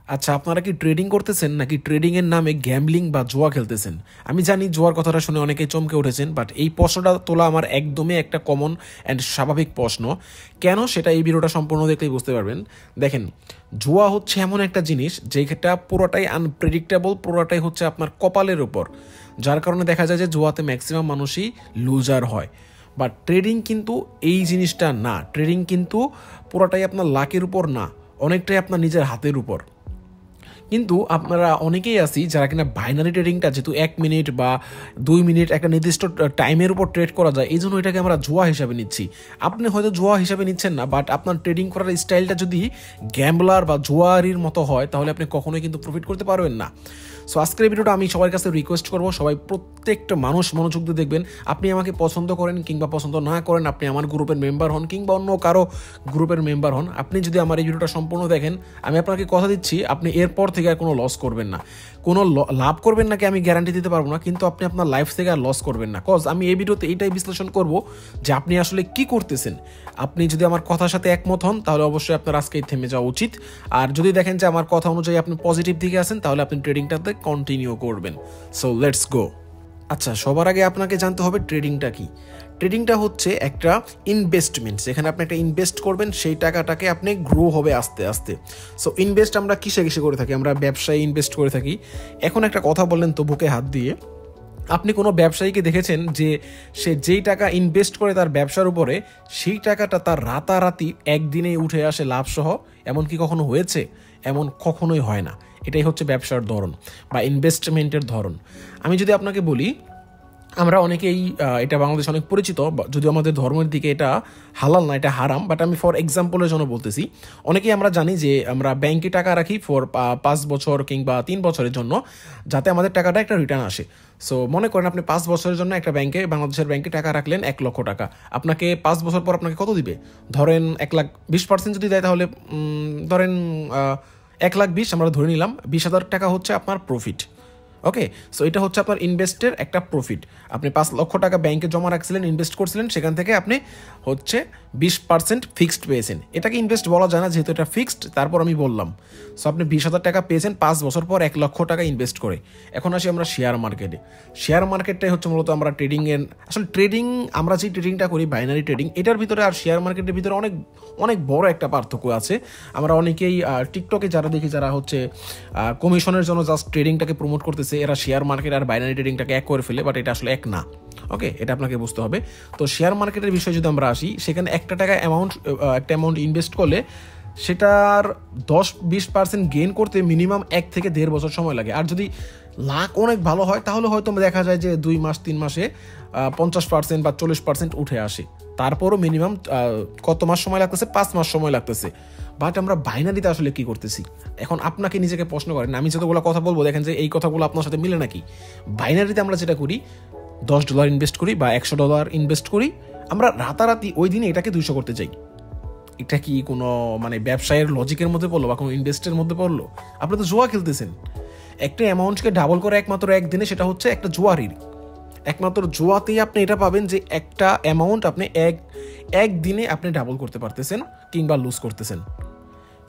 আচ্ছা, আপনারা কি ট্রেডিং করতেছেন নাকি ট্রেডিংয়ের নামে গ্যাম্বলিং বা জুয়া খেলতেছেন? আমি জানি জুয়ার কথাটা শুনে অনেকেই চমকে উঠেছেন, বাট এই প্রশ্নটা তোলা আমার একদমই একটা কমন অ্যান্ড স্বাভাবিক প্রশ্ন। কেন, সেটা এই ভিডিওটা সম্পূর্ণ দেখলেই বুঝতে পারবেন। দেখেন, জুয়া হচ্ছে এমন একটা জিনিস যেটা পুরোটাই আনপ্রেডিক্টেবল, পুরোটাই হচ্ছে আপনার কপালের উপর, যার কারণে দেখা যায় যে জুয়াতে ম্যাক্সিমাম মানুষই লুজার হয়। বাট ট্রেডিং কিন্তু এই জিনিসটা না। ট্রেডিং কিন্তু পুরোটাই আপনার লাকের উপর না, অনেকটাই আপনার নিজের হাতের উপর। কিন্তু আপনারা অনেকেই আছি যারা কিনা বাইনারি ট্রেডিংটা, যেহেতু 1 মিনিট বা 2 মিনিট একটা নির্দিষ্ট টাইমের উপর ট্রেড করা যায়, এই জন্য এটাকে আমরা জুয়া হিসাবে নিচ্ছি। আপনি হয়তো জুয়া হিসাবে নিচ্ছেন না, বাট আপনার ট্রেডিং করার স্টাইলটা যদি গ্যাম্বলার বা জুয়ারির মতো হয়, তাহলে আপনি কখনোই কিন্তু প্রফিট করতে পারবেন না। সো আজকের ভিডিওটা আমি সবার কাছে রিকোয়েস্ট করবো, সবাই প্রত্যেকটা মানুষ মনোযোগ দিয়ে দেখবেন। আপনি আমাকে পছন্দ করেন কিংবা পছন্দ না করেন, আপনি আমার গ্রুপের মেম্বার হন কিংবা অন্য কারো গ্রুপের মেম্বার হন, আপনি যদি আমার এই ভিডিওটা সম্পূর্ণ দেখেন, আমি আপনাকে কথা দিচ্ছি আপনি এরপর থেকে আর কোনো লস করবেন না। কোনো লাভ করবেন নাকি আমি গ্যারান্টি দিতে পারবো না, কিন্তু আপনি আপনার লাইফ থেকে আর লস করবেন না। কজ আমি এই ভিডিওতে এইটাই বিশ্লেষণ করব যে আপনি আসলে কি করতেছেন। আপনি যদি আমার কথার সাথে একমত হন, তাহলে অবশ্যই আপনার আজকেই থেমে যাওয়া উচিত। আর যদি দেখেন যে আমার কথা অনুযায়ী আপনি পজিটিভ দিকে আছেন, তাহলে আপনি ট্রেডিংটাতে কন্টিনিউ করবেন। So let's go. আচ্ছা, সবার আগে আপনাকে জানতে হবে ট্রেডিংটা কি। ট্রেডিংটা হচ্ছে একটা ইনভেস্টমেন্ট, যেখানে আপনি একটা ইনভেস্ট করবেন, সেই টাকাটাকে আপনি গ্রো হবে আস্তে আস্তে। সো ইনভেস্ট আমরা কিসে কিসে করে থাকি? আমরা ব্যবসায় ইনভেস্ট করে থাকি। এখন একটা কথা বললেন তো বুকে হাত দিয়ে, আপনি কোনো ব্যবসায়ীকে দেখেছেন যে সে যেই টাকা ইনভেস্ট করে তার ব্যবসার উপরে, সেই টাকাটা তার রাতারাতি একদিনেই উঠে আসে লাভসহ? এমন কি কখনো হয়েছে? এমন কখনোই হয় না। এটাই হচ্ছে ব্যবসার ধরন বা ইনভেস্টমেন্টের ধরন। আমি যদি আপনাকে বলি, আমরা অনেকেই, এটা বাংলাদেশ অনেক পরিচিত, যদিও আমাদের ধর্মের দিকে এটা হালাল না, এটা হারাম, বাট আমি ফর এক্সাম্পলের জন্য বলতেছি। অনেকেই আমরা জানি যে আমরা ব্যাংকে টাকা রাখি ফর 5 বছর কিংবা 3 বছরের জন্য, যাতে আমাদের টাকাটা একটা রিটার্ন আসে। সো মনে করেন আপনি 5 বছরের জন্য একটা ব্যাংকে, বাংলাদেশের ব্যাংকে টাকা রাখলেন 1 লক্ষ টাকা। আপনাকে 5 বছর পর আপনাকে কত দিবে? ধরেন 1,20% যদি দেয়, তাহলে ধরেন 1,20,000 আমরা ধরে নিলাম, 20,000 টাকা হচ্ছে আপনার প্রফিট। ওকে, সো এটা হচ্ছে আপনার ইনভেস্টের একটা প্রফিট। আপনি 5 লক্ষ টাকা ব্যাংকে জমা রাখছিলেন, ইনভেস্ট করছিলেন, সেখান থেকে আপনি হচ্ছে 20% ফিক্সড পেয়েছেন। এটাকে ইনভেস্ট বলা যায় না, যেহেতু এটা ফিক্সড, তারপর আমি বললাম। সো আপনি 20,000 টাকা পেয়েছেন 5 বছর পর 1 লক্ষ টাকা ইনভেস্ট করে। এখন আসি আমরা শেয়ার মার্কেটে। শেয়ার মার্কেটটাই হচ্ছে মূলত আমরা ট্রেডিংয়ের, আসলে ট্রেডিং, আমরা যে ট্রেডিংটা করি বাইনারি ট্রেডিং, এটার ভিতরে আর শেয়ার মার্কেটের ভিতরে অনেক অনেক বড় একটা পার্থক্য আছে। আমরা অনেকেই টিকটকে যারা দেখি, যারা হচ্ছে কমিশনের জন্য জাস্ট ট্রেডিংটাকে প্রমোট করতেছে, এরা শেয়ার মার্কেট আর বাইনারি ট্রেডিংটাকে এক করে ফেলে, বাট এটা আসলে এক না। ওকে, এটা আপনাকে বুঝতে হবে। তো শেয়ার মার্কেটের বিষয়ে যদি আমরা আসি, সেখানে একটা অ্যামাউন্ট ইনভেস্ট করলে সেটার 10-20% গেইন করতে মিনিমাম 1 থেকে 1.5 বছর সময় লাগে। আর যদি লাখ অনেক ভালো হয়, তাহলে হয়তো দেখা যায় যে 2 মাস 3 মাসে 50% বা 40% উঠে আসে। তারপরও মিনিমাম কত মাস সময় লাগতেছে? 5 মাস সময় লাগতেছে। বাট আমরা বাইনারিতে আসলে কি করতেছি? এখন আপনাকে নিজেকে প্রশ্ন করেন, আমি যতগুলো কথা বলবো দেখেন যে এই কথাগুলো আপনার সাথে মিলে নাকি। বাইনারিতে আমরা যেটা করি, $10 ইনভেস্ট করি বা $100 ইনভেস্ট করি, আমরা রাতারাতি ওই দিনে এটাকে 200 করতে চাই। এটা কি কোনো ব্যবসায়ের লজিকের মধ্যে পড়লো বা কোনো ইনভেস্টের মধ্যে পড়লো? আপনি তো জুয়া খেলতেছেন। একটা অ্যামাউন্টকে ডাবল করে একমাত্র একদিনে, সেটা হচ্ছে একটা জুয়ারির। একমাত্র জুয়াতেই আপনি এটা পাবেন যে একটা অ্যামাউন্ট আপনি একদিনে আপনি ডাবল করতে পারতেছেন কিংবা লুজ করতেছেন।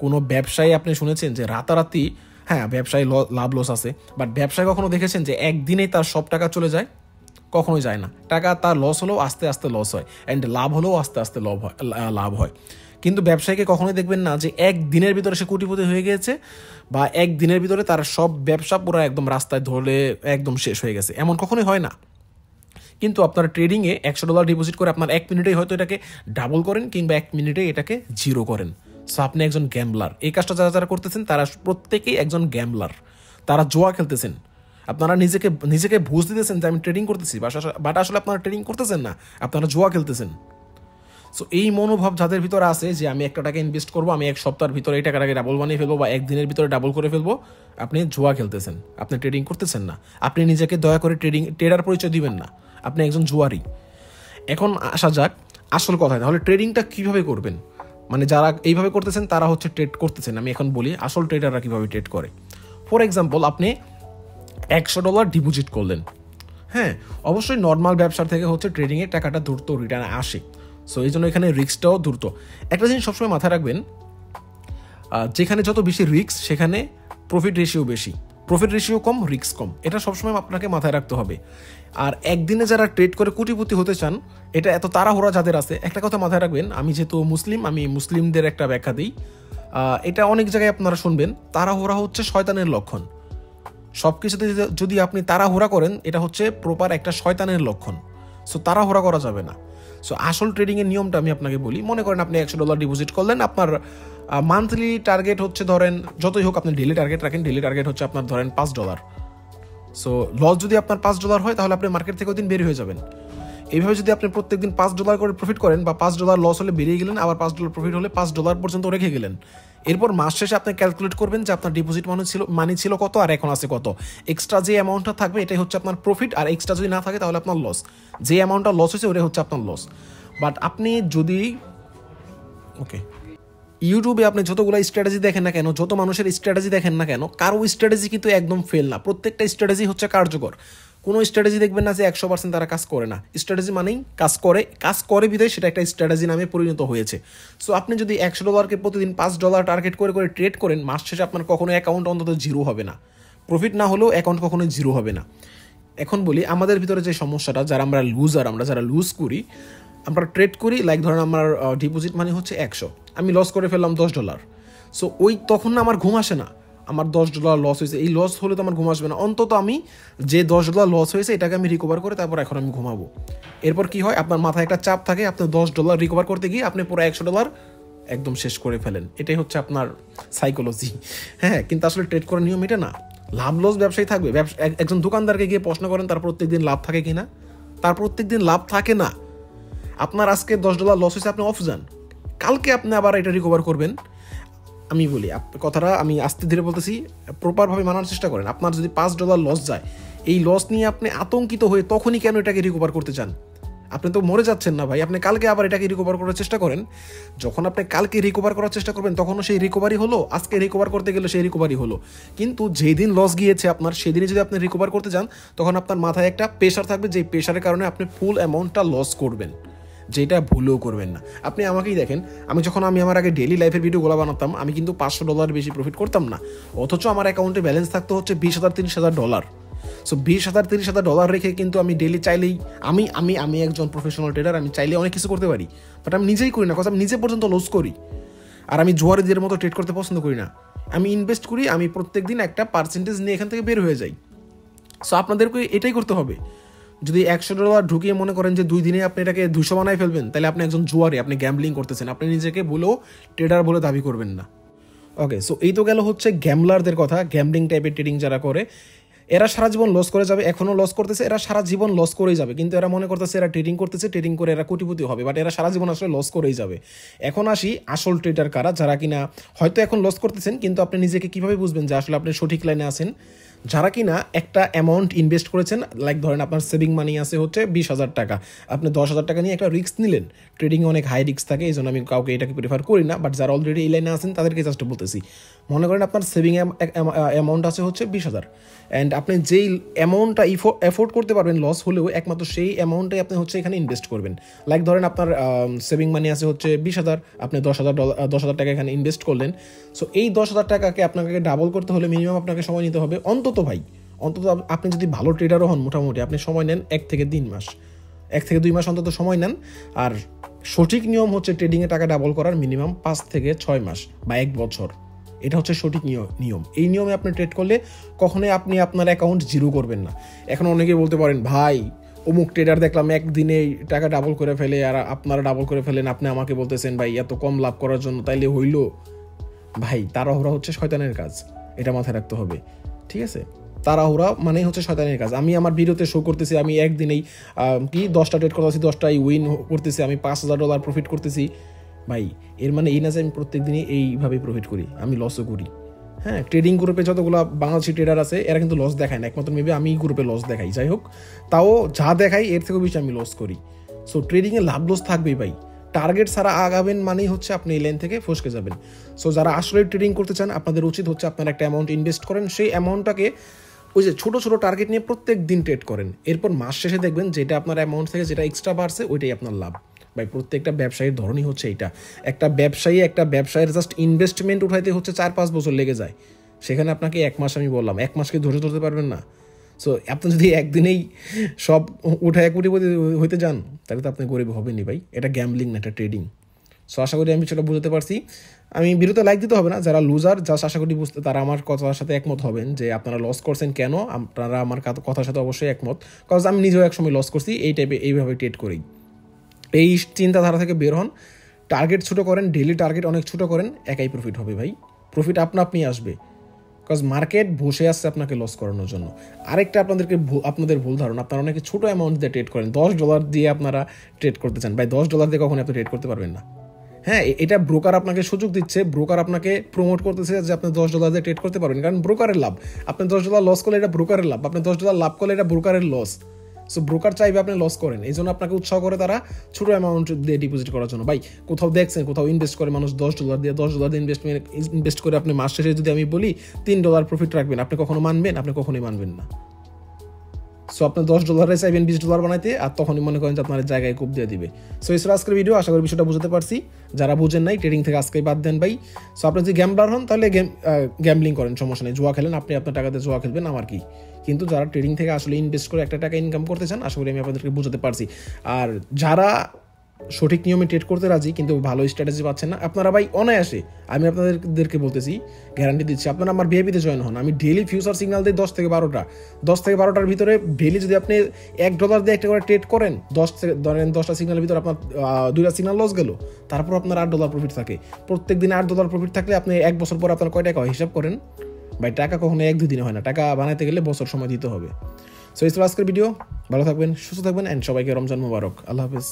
কোনো ব্যবসায়ী আপনি শুনেছেন যে রাতারাতি, হ্যাঁ ব্যবসায়ী লাভ লস আছে, বাট ব্যবসায়ী কখনো দেখেছেন যে একদিনেই তার সব টাকা চলে যায়? কখনোই যায় না। টাকা তার লস হলেও আস্তে আস্তে লস হয়, অ্যান্ড লাভ হলেও আস্তে আস্তে লাভ হয়। কিন্তু ব্যবসায়ীকে কখনোই দেখবেন না যে একদিনের ভিতরে সে কোটিপতি হয়ে গেছে, বা একদিনের ভিতরে তার সব ব্যবসা পুরো একদম রাস্তায় ধরে একদম শেষ হয়ে গেছে, এমন কখনোই হয় না। কিন্তু আপনার ট্রেডিংয়ে $100 ডিপোজিট করে আপনার 1 মিনিটেই হয়তো এটাকে ডাবল করেন কিংবা 1 মিনিটেই এটাকে জিরো করেন। সো আপনি একজন গ্যাম্বলার। এই কাজটা যারা যারা করতেছেন তারা প্রত্যেকেই একজন গ্যাম্বলার, তারা জুয়া খেলতেছেন। আপনারা নিজেকে বুঝ দিতেছেন যে আমি ট্রেডিং করতেছি, বাট আসলে আপনারা ট্রেডিং করতেছেন না, আপনারা জুয়া খেলতেছেন। সো এই মনোভাব যাদের ভিতরে আছে যে আমি একটা টাকা ইনভেস্ট করবো, আমি 1 সপ্তাহের ভিতরে এই টাকাটাকে ডাবল বানিয়ে ফেলবো বা 1 দিনের ভিতরে ডাবল করে ফেলবো, আপনি জুয়া খেলতেছেন, আপনি ট্রেডিং করতেছেন না। আপনি নিজেকে দয়া করে ট্রেডার পরিচয় দিবেন না, আপনি একজন জুয়ারি। এখন আসা যাক আসল কথায়, তাহলে ট্রেডিংটা কিভাবে করবেন? যারা এইভাবে করতেছেন তারা হচ্ছে ট্রেড করতেছেন। আমি এখন বলি আসল ট্রেডাররা কিভাবে ট্রেড করে। ফর এক্সাম্পল, আপনি $100 ডিপোজিট করলেন। হ্যাঁ, অবশ্যই নর্মাল ব্যবসার থেকে হচ্ছে ট্রেডিংয়ে টাকাটা দ্রুত রিটার্ন আসে। সো এই জন্য এখানে রিস্কটাও দ্রুত। একটা জিনিস সবসময় মাথায় রাখবেন, যেখানে যত বেশি রিস্ক, সেখানে প্রফিট রেশিও বেশি, প্রফিট রেশিও কম, রিস্ক কম। এটা সবসময় আপনাকে মাথায় রাখতে হবে। আর একদিনে যারা ট্রেড করে কোটিপতি হতে চান, এটা এত তাড়াহুড়া যাদের আছে, একটা কথা মাথায় রাখবেন, আমি যেহেতু মুসলিম, আমি মুসলিমদের একটা ব্যাখ্যা দিই। এটা অনেক জায়গায় আপনারা শুনবেন, তাড়াহুড়া হচ্ছে শয়তানের লক্ষণ। সব কিছুতে যদি আপনি তাড়াহুড়া করেন, এটা হচ্ছে প্রপার একটা শয়তানের লক্ষণ। সো তাড়াহুড়া করা যাবে না। সো আসল ট্রেডিংয়ের নিয়মটা আমি আপনাকে বলি। মনে করেন আপনি $100 ডিপোজিট করলেন, আপনার মান্থলি টার্গেট হচ্ছে, ধরেন যতই হোক আপনি ডেলি টার্গেট রাখেন, ডেলি টার্গেট হচ্ছে আপনার ধরেন $5। সো লস যদি আপনার $5 হয়, তাহলে আপনি মার্কেট থেকে ওই দিন বের হয়ে যাবেন। এইভাবে যদি আপনি প্রত্যেকদিন $5 করে প্রফিট করেন, বা $5 লস হলে বেরিয়ে গেলেন, আবার $5 প্রফিট হলে $5 পর্যন্ত রেখে গেলেন, এরপর মাস শেষে আপনি ক্যালকুলেট করবেন যে আপনার ডিপোজিট মানি ছিল কত আর এখন আছে কত। এক্সট্রা যে অ্যামাউন্টটা থাকবে এটাই হচ্ছে আপনার প্রফিট, আর এক্সট্রা যদি না থাকে তাহলে আপনার লস। যে অ্যামাউন্টটা লস হয়েছে ওটাই হচ্ছে আপনার লস। বাট আপনি যদি ইউটিউবে আপনি যতগুলো স্ট্র্যাটেজি দেখেন না কেন, যত মানুষের স্ট্র্যাটেজি দেখেন না কেন, কারো স্ট্র্যাটেজি কিন্তু একদম ফেল না। প্রত্যেকটা স্ট্র্যাটেজি হচ্ছে কার্যকর। কোনো স্ট্র্যাটেজি দেখবেন না যে 100% তারা কাজ করে না। স্ট্র্যাটেজি মানেই কাজ করে বিধায় সেটা একটা স্ট্র্যাটেজি নামে পরিণত হয়েছে। সো আপনি যদি $100 প্রতিদিন $5 টার্গেট করে করে ট্রেড করেন, মাস শেষে আপনার কখনো অ্যাকাউন্ট অন্তত জিরো হবে না। প্রফিট না হলেও অ্যাকাউন্ট কখনো জিরো হবে না। এখন বলি আমাদের ভিতরে যে সমস্যাটা, আমরা যারা লুজ করি, আমরা ট্রেড করি, লাইক ধরেন আমার ডিপোজিট মানি হচ্ছে 100, আমি লস করে ফেললাম $10। সো তখন না আমার ঘুম আসে না, আমার $10 লস হয়েছে। এই লস হলে তো আমার ঘুম আসবে না। অন্তত আমি যে $10 লস হয়েছে এটাকে আমি রিকভার করে তারপর এখন আমি ঘুমাবো। এরপর কি হয়, আপনার মাথায় একটা চাপ থাকে, আপনি $10 রিকভার করতে গিয়ে আপনি পুরো $100 একদম শেষ করে ফেলেন। এটাই হচ্ছে আপনার সাইকোলজি। হ্যাঁ, কিন্তু আসলে ট্রেড করার নিয়ম এটা না। লাভ লস ব্যবসায়ী থাকবে। একজন দোকানদারকে গিয়ে প্রশ্ন করেন তার প্রত্যেকদিন লাভ থাকে কিনা, তার প্রত্যেকদিন লাভ থাকে না। আপনার আজকে $10 লস হয়েছে, আপনি অফ যান, কালকে আপনি আবার এটা রিকভার করবেন। আমি বলি কথাটা, আমি আস্তে ধীরে বলতেছি, প্রপারভাবে মানার চেষ্টা করেন। আপনার যদি $5 লস যায়, এই লস নিয়ে আপনি আতঙ্কিত হয়ে তখনই কেন এটাকে রিকভার করতে চান? আপনি তো মরে যাচ্ছেন না ভাই। আপনি কালকে আবার এটাকে রিকভার করার চেষ্টা করেন। যখন আপনি কালকে রিকভার করার চেষ্টা করবেন তখনও সেই রিকভারি হলো, আজকে রিকভার করতে গেলে সেই রিকভারি হলো। কিন্তু যেই দিন লস গিয়েছে আপনার, সেদিনই যদি আপনি রিকভার করতে যান, তখন আপনার মাথায় একটা প্রেশার থাকবে, যেই প্রেশারের কারণে আপনি ফুল অ্যামাউন্টটা লস করবেন, যেটা ভুলেও করবেন না। আপনি আমাকেই দেখেন, আমি আমার আগে ডেইলি লাইফের ভিডিওগুলো বানাতাম, আমি কিন্তু $500 বেশি প্রফিট করতাম না। অথচ আমার অ্যাকাউন্টে ব্যালেন্স থাকতো হচ্ছে $20,000-30,000। সো $20,000-30,000 রেখে কিন্তু আমি ডেইলি চাইলেই, আমি একজন প্রফেশনাল ট্রেডার, আমি চাইলে অনেক কিছু করতে পারি, বাট আমি নিজেই করি না, কারণ আমি নিজে পর্যন্ত লস করি। আর আমি জুয়ারিদের মতো ট্রেড করতে পছন্দ করি না। আমি ইনভেস্ট করি, আমি প্রত্যেকদিন একটা পার্সেন্টেজ নিয়ে এখান থেকে বের হয়ে যাই। সো আপনাদেরকে এটাই করতে হবে। যদি $100 ঢুকিয়ে মনে করেন যে 2 দিনে আপনি এটাকে 200 বানায় ফেলবেন, তাহলে আপনি একজন জুয়ারি, আপনি গ্যাম্বলিং করতেছেন। আপনি নিজেকে বলেও ট্রেডার বলে দাবি করবেন না। ওকে, সো এই তো গেল হচ্ছে গ্যাম্বলারদের কথা, গ্যাম্বলিং টাইপের ট্রেডিং যারা করে। এরা সারা জীবন লস করে যাবে, এখনও লস করতেছে, এরা সারা জীবন লস করেই যাবে। কিন্তু এরা মনে করতেছে এরা ট্রেডিং করতেছে, ট্রেডিং করে এরা কোটিপতি হবে, বাট এরা সারা জীবন আসলে লস করেই যাবে। এখন আসি আসল ট্রেডার কারা, যারা কিনা হয়তো এখন লস করতেছেন, কিন্তু আপনি নিজেকে কীভাবে বুঝবেন যে আসলে আপনি সঠিক লাইনে আছেন? যারা কিনা একটা অ্যামাউন্ট ইনভেস্ট করেছেন, লাইক ধরেন আপনার সেভিং মানি আছে হচ্ছে $20,000, আপনি $10,000 নিয়ে একটা রিস্ক নিলেন। ট্রেডিংয়ে অনেক হাই রিস্ক থাকে, এই জন্য আমি কাউকে এটাকে প্রেফার করি না, বাট যারা অলরেডি এই লাইনে আছেন তাদেরকে জাস্ট বলতেছি। মনে করেন আপনার সেভিং অ্যামাউন্ট আছে হচ্ছে 20,000, অ্যান্ড আপনি যেই অ্যামাউন্টটা এফোর্ড করতে পারবেন লস হলেও, একমাত্র সেই অ্যামাউন্টটাই আপনি হচ্ছে এখানে ইনভেস্ট করবেন। লাইক ধরেন আপনার সেভিং মানি আছে হচ্ছে 20,000, আপনি $10,000 এখানে ইনভেস্ট করলেন। সো এই $10,000 আপনাকে ডাবল করতে হলে মিনিমাম আপনাকে সময় নিতে হবে অন্তত আপনি যদি ভালো ট্রেডারও হন, মোটামুটি আপনি সময় নেন 1 থেকে 2 মাস, 1 থেকে 2 মাস অন্তত সময় নেন। আর সঠিক নিয়ম হচ্ছে ট্রেডিংয়ে টাকা ডাবল করার মিনিমাম 5 থেকে 6 মাস বা 1 বছর। এটা হচ্ছে সঠিক নিয়ম। এই নিয়মে আপনি ট্রেড করলে কখনোই আপনি আপনার অ্যাকাউন্ট জিরো করবেন না। এখন অনেকে বলতে পারেন, ভাই অমুক ট্রেডার দেখলাম একদিনেই টাকা ডাবল করে ফেলে, আর আপনারা ডাবল করে ফেলেন, আপনি আমাকে বলতেছেন ভাই এত কম লাভ করার জন্য, তাইলে হইল? ভাই তাড়াহুড়া হচ্ছে শয়তানের কাজ, এটা মাথায় রাখতে হবে, ঠিক আছে? তাড়াহুড়া মানেই হচ্ছে শয়তানের কাজ। আমি আমার ভিডিওতে শো করতেছি আমি একদিনেই 10টা ট্রেড করতেছি, 10টাই উইন করতেছি, আমি $5,000 প্রফিট করতেছি। ভাই এর মানে এই না যে আমি প্রত্যেক দিনই এইভাবে প্রফিট করি, আমি লসও করি। হ্যাঁ, ট্রেডিং গ্রুপে যতগুলো বাংলাদেশি ট্রেডার আছে এরা কিন্তু লস দেখায় না, একমাত্র মেবি আমি গ্রুপে লস দেখাই। যাই হোক, তাও যা দেখাই এর থেকেও বেশি আমি লস করি। সো ট্রেডিংয়ে লাভ লস থাকবেই ভাই। টার্গেট ছাড়া আগাবেন মানেই হচ্ছে আপনি এই লাইন থেকে ফসকে যাবেন। সো যারা আসলে ট্রেডিং করতে চান, আপনাদের উচিত হচ্ছে আপনার একটা অ্যামাউন্ট ইনভেস্ট করেন, সেই অ্যামাউন্টটাকে ওই যে ছোটো ছোটো টার্গেট নিয়ে প্রত্যেক দিন ট্রেড করেন। এরপর মাস শেষে দেখবেন যেটা আপনার অ্যামাউন্ট থেকে যেটা এক্সট্রা বাড়ছে ওইটাই আপনার লাভ। ভাই প্রত্যেকটা ব্যবসায়ীর ধরনই হচ্ছে এইটা। একটা ব্যবসায়ীর জাস্ট ইনভেস্টমেন্ট উঠাইতে হচ্ছে 4-5 বছর লেগে যায়। সেখানে আপনাকে 1 মাস আমি বললাম, 1 মাসকে ধরে ধরতে পারবেন না। সো আপনি যদি একদিনেই সব উঠায় কোটিপতি হইতে যান তাহলে তো আপনি গরিব হবেনই ভাই। এটা গ্যাম্বলিং না, এটা ট্রেডিং। সো আশা করি আমি সেটা বুঝতে পারছি। আমি ভিডিওতে লাইক দিতে হবে না, যারা লুজার জাস্ট আশা করি বুঝতে, তারা আমার কথার সাথে একমত হবেন যে আপনারা লস করছেন কেন। আপনারা আমার কথার সাথে অবশ্যই একমত, কজ আমি নিজেও একসময় লস করছি এই টাইপে, এইভাবে ট্রেড করি। এই চিন্তাধারা থেকে বের হন, টার্গেট ছোটো করেন, ডেইলি টার্গেট অনেক ছোটো করেন, একাই প্রফিট হবে ভাই। প্রফিট আপনি আসবে, কজ মার্কেট বসে আসছে আপনাকে লস করানোর জন্য। আরেকটা আপনাদের ভুল ধারণা, আপনারা অনেকে ছোটো অ্যামাউন্ট দিয়ে ট্রেড করেন। $10 দিয়ে আপনারা ট্রেড করতে চান ভাই, $10 দিয়ে কখনো আপনি ট্রেড করতে পারবেন না। হ্যাঁ, এটা ব্রোকার আপনাকে সুযোগ দিচ্ছে, ব্রোকার আপনাকে প্রমোট করতেছে যে আপনি $10 দিয়ে ট্রেড করতে পারবেন, কারণ ব্রোকারের লাভ। আপনি $10 লস করলে এটা ব্রোকারের লাভ, আপনি $10 লাভ করলে এটা ব্রোকারের লস। সো ব্রোকার চাইবে আপনি লস করেন, এই জন্য আপনাকে উৎসাহ করে তারা ছোটো অ্যামাউন্ট দিয়ে ডিপোজিট করার জন্য। ভাই কোথাও দেখছেন কোথাও ইনভেস্ট করে মানুষ $10 দিয়ে ইনভেস্ট করে আপনি মাস শেষে যদি আমি বলি $3 প্রফিট রাখবেন, আপনি কখনো মানবেন? আপনি কখনোই মানবেন না। সো আপনি $10 চাইবেন $20 বানাইতে, আর তখনই মনে করেন যে আপনার জায়গায় কোপ দিয়ে দিবে। সো এই আজকের ভিডিও, আশা করি বিষয়টা বুঝতে পারছি। যারা বুঝেন নাই, ট্রেডিং থেকে আজকেই বাদ দেন ভাই। সো আপনি যদি গ্যাম্বলার হন তাহলে গ্যাম্বলিং করেন, সমস্যা নেই, জুয়া খেলেন, আপনি আপনার টাকাতে জুয়া খেলবেন, আমার কি। কিন্তু যারা ট্রেডিং থেকে আসলে ইনভেস্ট করে একটা টাকা ইনকাম করতে চান, আশা করি আমি আপনাদেরকে বুঝতে পারছি। আর যারা সঠিক নিয়মে ট্রেড করতে রাজি কিন্তু ভালো স্ট্র্যাটেজি পাচ্ছেন না, আপনারা ভাই অনায়াসে, আমি আপনাদেরকে বলতেছি, গ্যারান্টি দিচ্ছি, আপনারা আমার ভিআইপিতে জয়েন হন। আমি ডেইলি ফিউচার সিগন্যাল দিই 10 থেকে 12টার ভিতরে। ডেইলি যদি আপনি $1 দিয়ে একটা করে ট্রেড করেন, 10টা সিগন্যালের ভিতরে আপনার 2টা সিগন্যাল লস গেল, তারপর আপনার $8 প্রফিট থাকে। প্রত্যেক দিনে $8 প্রফিট থাকলে আপনি 1 বছর পর আপনার কয় টাকা হয় হিসাব করেন ভাই। টাকা কখনো 1-2 দিনে হয় না, টাকা বানাইতে গেলে বছর সময় দিতে হবে। সো এই আজকের ভিডিও, ভালো থাকবেন, সুস্থ থাকবেন, অ্যান্ড সবাইকে রমজান মোবারক। আল্লাহ হাফেজ।